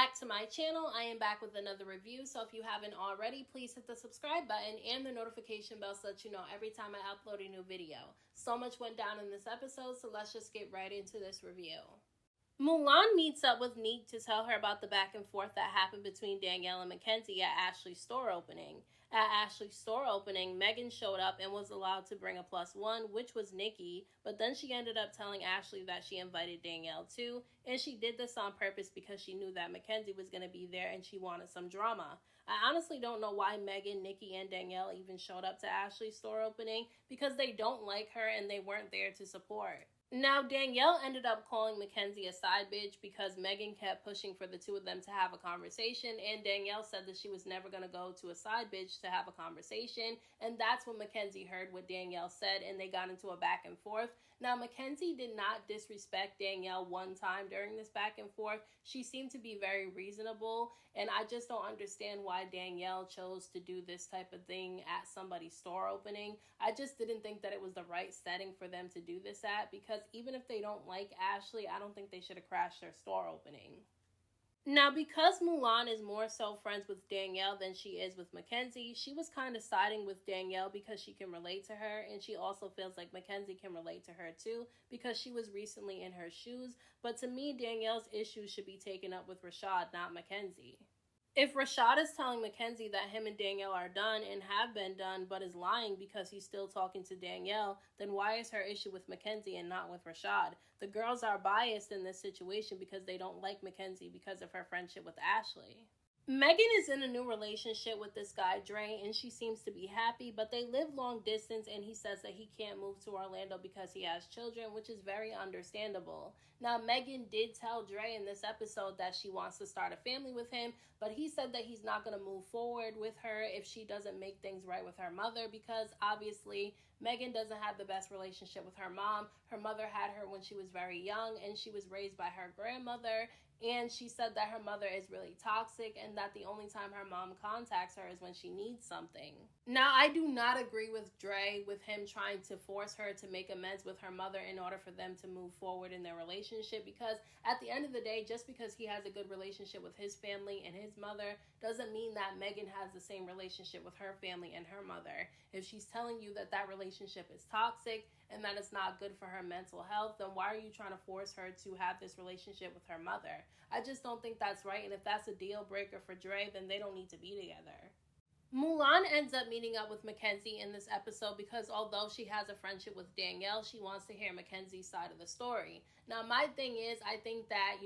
back to my channel. I am back with another review, so if you haven't already, please hit the subscribe button and the notification bell so that you know every time I upload a new video. So much went down in this episode, so let's just get right into this review. Mulan meets up with Nique to tell her about the back and forth that happened between Danielle and Mackenzie at Ashley's store opening. At Ashley's store opening, Megan showed up and was allowed to bring a +1, which was Nikki, but then she ended up telling Ashley that she invited Danielle too, and she did this on purpose because she knew that Mackenzie was going to be there and she wanted some drama. I honestly don't know why Megan, Nikki, and Danielle even showed up to Ashley's store opening because they don't like her and they weren't there to support. Now, Danielle ended up calling Mackenzie a side bitch because Megan kept pushing for the two of them to have a conversation, and Danielle said that she was never going to go to a side bitch to have a conversation, and that's when Mackenzie heard what Danielle said, and they got into a back and forth. Now, Mackenzie did not disrespect Danielle one time during this back and forth. She seemed to be very reasonable, and I just don't understand why Danielle chose to do this type of thing at somebody's store opening. I just didn't think that it was the right setting for them to do this at, because even if they don't like Ashley, I don't think they should have crashed their store opening. Now, because Mulan is more so friends with Danielle than she is with Mackenzie, she was kind of siding with Danielle because she can relate to her, and she also feels like Mackenzie can relate to her too because she was recently in her shoes. But to me, Danielle's issues should be taken up with Rashad, not Mackenzie. If Rashad is telling Mackenzie that him and Danielle are done and have been done, but is lying because he's still talking to Danielle, then why is her issue with Mackenzie and not with Rashad? The girls are biased in this situation because they don't like Mackenzie because of her friendship with Ashley. Megan is in a new relationship with this guy, Dre, and she seems to be happy, but they live long distance, and he says that he can't move to Orlando because he has children, which is very understandable. Now, Megan did tell Dre in this episode that she wants to start a family with him, but he said that he's not going to move forward with her if she doesn't make things right with her mother, because obviously Megan doesn't have the best relationship with her mom. Her mother had her when she was very young, and she was raised by her grandmother, and she said that her mother is really toxic and that the only time her mom contacts her is when she needs something. Now, I do not agree with Dre with him trying to force her to make amends with her mother in order for them to move forward in their relationship, because at the end of the day, just because he has a good relationship with his family and his mother doesn't mean that Megan has the same relationship with her family and her mother. If she's telling you that that relationship is toxic and that it's not good for her mental health, then why are you trying to force her to have this relationship with her mother? I just don't think that's right, and if that's a deal breaker for Dre, then they don't need to be together. Mulan ends up meeting up with Mackenzie in this episode because although she has a friendship with Danielle, she wants to hear Mackenzie's side of the story. Now, my thing is, I think that,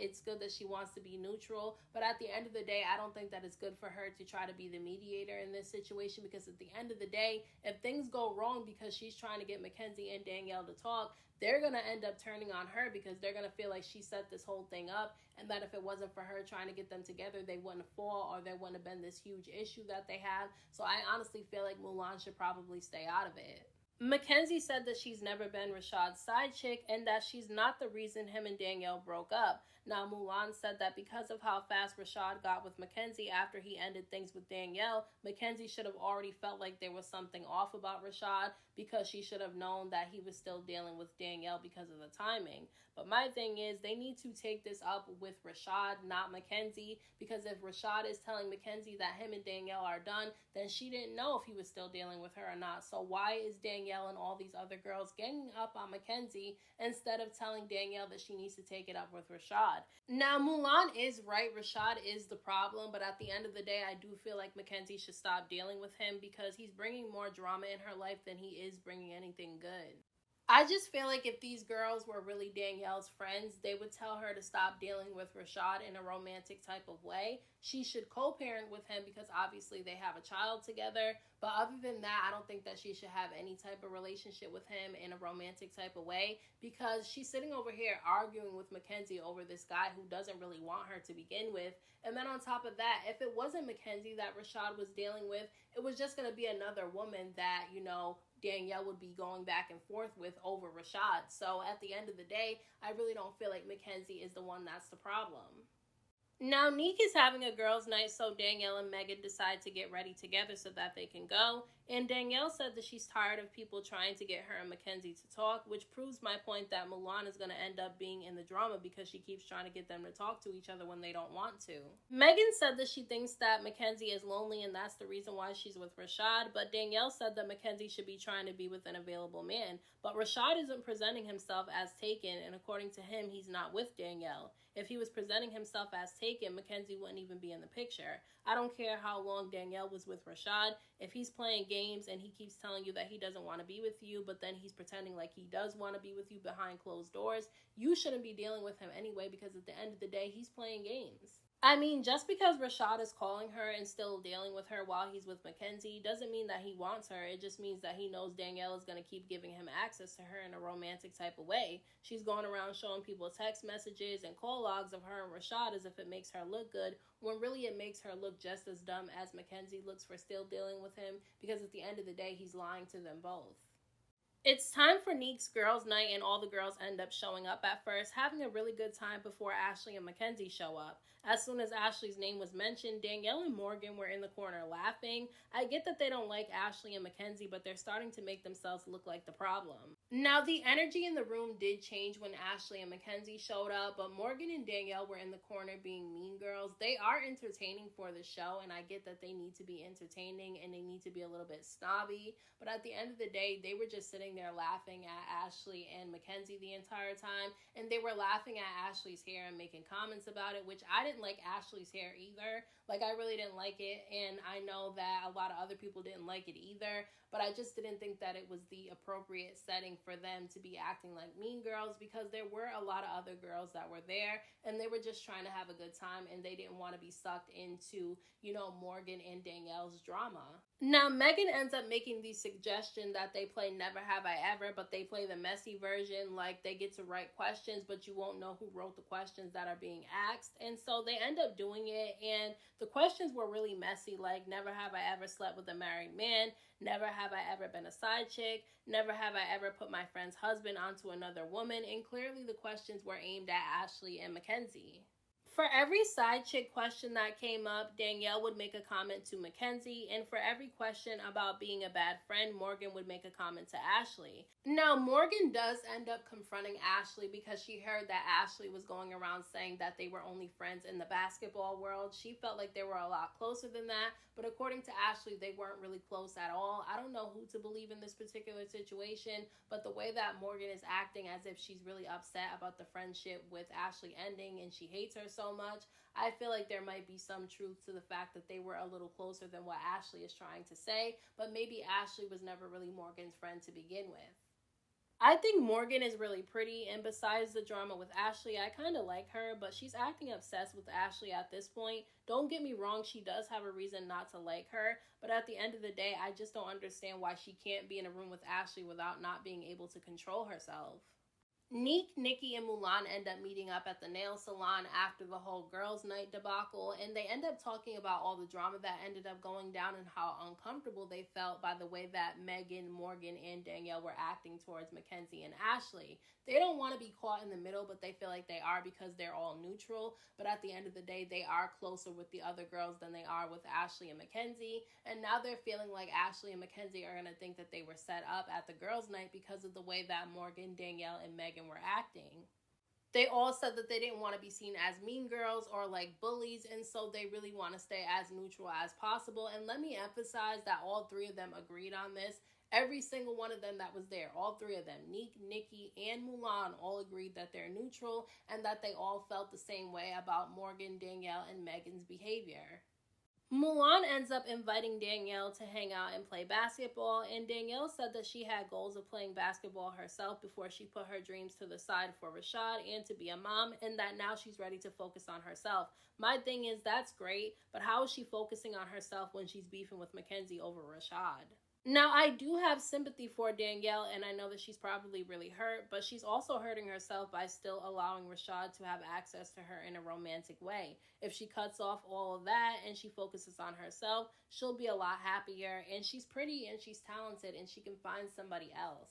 it's good that she wants to be neutral, but at the end of the day, I don't think that it's good for her to try to be the mediator in this situation, because at the end of the day, if things go wrong because she's trying to get Mackenzie and Danielle to talk, they're going to end up turning on her because they're going to feel like she set this whole thing up, and that if it wasn't for her trying to get them together, they wouldn't fall, or there wouldn't have been this huge issue that they have. So I honestly feel like Mulan should probably stay out of it. Mackenzie said that she's never been Rashad's side chick and that she's not the reason him and Danielle broke up. Now, Mulan said that because of how fast Rashad got with Mackenzie after he ended things with Danielle, Mackenzie should have already felt like there was something off about Rashad, because she should have known that he was still dealing with Danielle because of the timing. But my thing is, they need to take this up with Rashad, not Mackenzie, because if Rashad is telling Mackenzie that him and Danielle are done, then she didn't know if he was still dealing with her or not. So why is Danielle and all these other girls getting up on Mackenzie instead of telling Danielle that she needs to take it up with Rashad? Now, Mulan is right. Rashad is the problem, but at the end of the day, I do feel like Mackenzie should stop dealing with him because he's bringing more drama in her life than he is bringing anything good. I just feel like if these girls were really Danielle's friends, they would tell her to stop dealing with Rashad in a romantic type of way. She should co-parent with him because obviously they have a child together. But other than that, I don't think that she should have any type of relationship with him in a romantic type of way, because she's sitting over here arguing with Mackenzie over this guy who doesn't really want her to begin with. And then on top of that, if it wasn't Mackenzie that Rashad was dealing with, it was just going to be another woman that, Danielle would be going back and forth with over Rashad. So at the end of the day, I really don't feel like Mackenzie is the one that's the problem. Now, Nique is having a girls' night, so Danielle and Megan decide to get ready together so that they can go. And Danielle said that she's tired of people trying to get her and Mackenzie to talk, which proves my point that Mulan is going to end up being in the drama because she keeps trying to get them to talk to each other when they don't want to. Megan said that she thinks that Mackenzie is lonely and that's the reason why she's with Rashad, but Danielle said that Mackenzie should be trying to be with an available man. But Rashad isn't presenting himself as taken, and according to him, he's not with Danielle. If he was presenting himself as taken, Mackenzie wouldn't even be in the picture. I don't care how long Danielle was with Rashad. If he's playing games and he keeps telling you that he doesn't want to be with you, but then he's pretending like he does want to be with you behind closed doors, you shouldn't be dealing with him anyway, because at the end of the day, he's playing games. I mean, just because Rashad is calling her and still dealing with her while he's with Mackenzie doesn't mean that he wants her. It just means that he knows Danielle is going to keep giving him access to her in a romantic type of way. She's going around showing people text messages and call logs of her and Rashad as if it makes her look good, when really it makes her look just as dumb as Mackenzie looks for still dealing with him, because at the end of the day, he's lying to them both. It's time for Nique's girls' night, and all the girls end up showing up at first, having a really good time before Ashley and Mackenzie show up. As soon as Ashley's name was mentioned, Danielle and Morgan were in the corner laughing. I get that they don't like Ashley and Mackenzie, but they're starting to make themselves look like the problem. Now, the energy in the room did change when Ashley and Mackenzie showed up, but Morgan and Danielle were in the corner being mean girls. They are entertaining for the show, and I get that they need to be entertaining and they need to be a little bit snobby, but at the end of the day, they were just sitting there laughing at Ashley and Mackenzie the entire time, and they were laughing at Ashley's hair and making comments about it, which I didn't like Ashley's hair either. Like, I really didn't like it, and I know that a lot of other people didn't like it either, but I just didn't think that it was the appropriate setting for them to be acting like mean girls, because there were a lot of other girls that were there, and they were just trying to have a good time, and they didn't want to be sucked into, Morgan and Danielle's drama. Now, Megan ends up making the suggestion that they play Never Have I Ever, but they play the messy version, like they get to write questions, but you won't know who wrote the questions that are being asked. And so they end up doing it, and the questions were really messy, like never have I ever slept with a married man, never have I ever been a side chick, never have I ever put my friend's husband onto another woman, and clearly the questions were aimed at Ashley and Mackenzie. For every side chick question that came up, Danielle would make a comment to Mackenzie, and for every question about being a bad friend, Morgan would make a comment to Ashley. Now, Morgan does end up confronting Ashley because she heard that Ashley was going around saying that they were only friends in the basketball world. She felt like they were a lot closer than that, but according to Ashley, they weren't really close at all. I don't know who to believe in this particular situation, but the way that Morgan is acting as if she's really upset about the friendship with Ashley ending and she hates her so much, I feel like there might be some truth to the fact that they were a little closer than what Ashley is trying to say, but maybe Ashley was never really Morgan's friend to begin with. I think Morgan is really pretty, and besides the drama with Ashley, I kind of like her, but she's acting obsessed with Ashley at this point. Don't get me wrong, she does have a reason not to like her, but at the end of the day, I just don't understand why she can't be in a room with Ashley without not being able to control herself. Nique, Nikki, and Mulan end up meeting up at the nail salon after the whole girls' night debacle, and they end up talking about all the drama that ended up going down and how uncomfortable they felt by the way that Megan, Morgan, and Danielle were acting towards Mackenzie and Ashley. They don't want to be caught in the middle, but they feel like they are because they're all neutral, but at the end of the day, they are closer with the other girls than they are with Ashley and Mackenzie, and now they're feeling like Ashley and Mackenzie are going to think that they were set up at the girls' night because of the way that Morgan, Danielle, and Megan were acting. They all said that they didn't want to be seen as mean girls or like bullies, and so they really want to stay as neutral as possible. And let me emphasize that all three of them agreed on this. Every single one of them that was there, all three of them, Nique, Nikki, and Mulan, all agreed that they're neutral and that they all felt the same way about Morgan, Danielle, and Megan's behavior. Mulan ends up inviting Danielle to hang out and play basketball, and Danielle said that she had goals of playing basketball herself before she put her dreams to the side for Rashad and to be a mom, and that now she's ready to focus on herself. My thing is, that's great, but how is she focusing on herself when she's beefing with Mackenzie over Rashad? Now, I do have sympathy for Danielle, and I know that she's probably really hurt, but she's also hurting herself by still allowing Rashad to have access to her in a romantic way. If she cuts off all of that and she focuses on herself, she'll be a lot happier, and she's pretty and she's talented and she can find somebody else.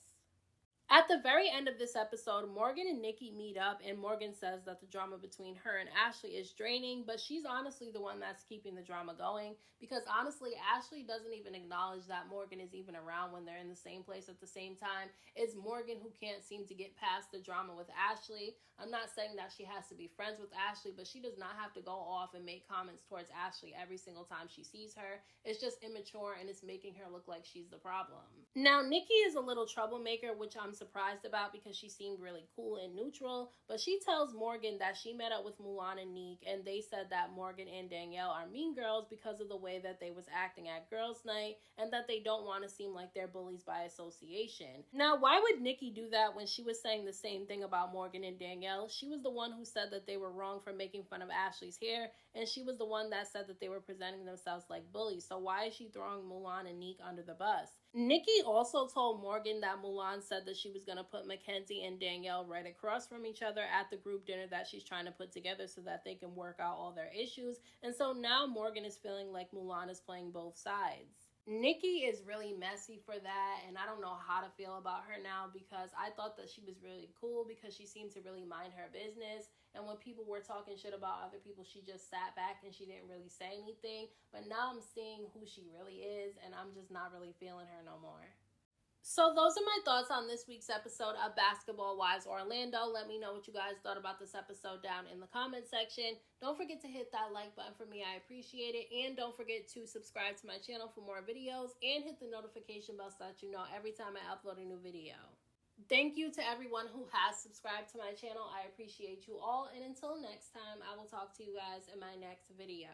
At the very end of this episode, Morgan and Nikki meet up, and Morgan says that the drama between her and Ashley is draining, but she's honestly the one that's keeping the drama going, because honestly, Ashley doesn't even acknowledge that Morgan is even around when they're in the same place at the same time. It's Morgan who can't seem to get past the drama with Ashley. I'm not saying that she has to be friends with Ashley, but she does not have to go off and make comments towards Ashley every single time she sees her. It's just immature, and it's making her look like she's the problem. Now, Nikki is a little troublemaker, which I'm surprised about because she seemed really cool and neutral, but she tells Morgan that she met up with Mulan and Nique, and they said that Morgan and Danielle are mean girls because of the way that they was acting at girls' night, and that they don't want to seem like they're bullies by association. Now, why would Nikki do that when she was saying the same thing about Morgan and Danielle? She was the one who said that they were wrong for making fun of Ashley's hair, and she was the one that said that they were presenting themselves like bullies, so why is she throwing Mulan and Nique under the bus? Nikki also told Morgan that Mulan said that she was going to put Mackenzie and Danielle right across from each other at the group dinner that she's trying to put together so that they can work out all their issues. And so now Morgan is feeling like Mulan is playing both sides. Nikki is really messy for that, and I don't know how to feel about her now, because I thought that she was really cool because she seemed to really mind her business, and when people were talking shit about other people, she just sat back and she didn't really say anything. But now I'm seeing who she really is, and I'm just not really feeling her no more. So those are my thoughts on this week's episode of Basketball Wives Orlando. Let me know what you guys thought about this episode down in the comment section. Don't forget to hit that like button for me. I appreciate it. And don't forget to subscribe to my channel for more videos and hit the notification bell so that you know every time I upload a new video. Thank you to everyone who has subscribed to my channel. I appreciate you all. And until next time, I will talk to you guys in my next video.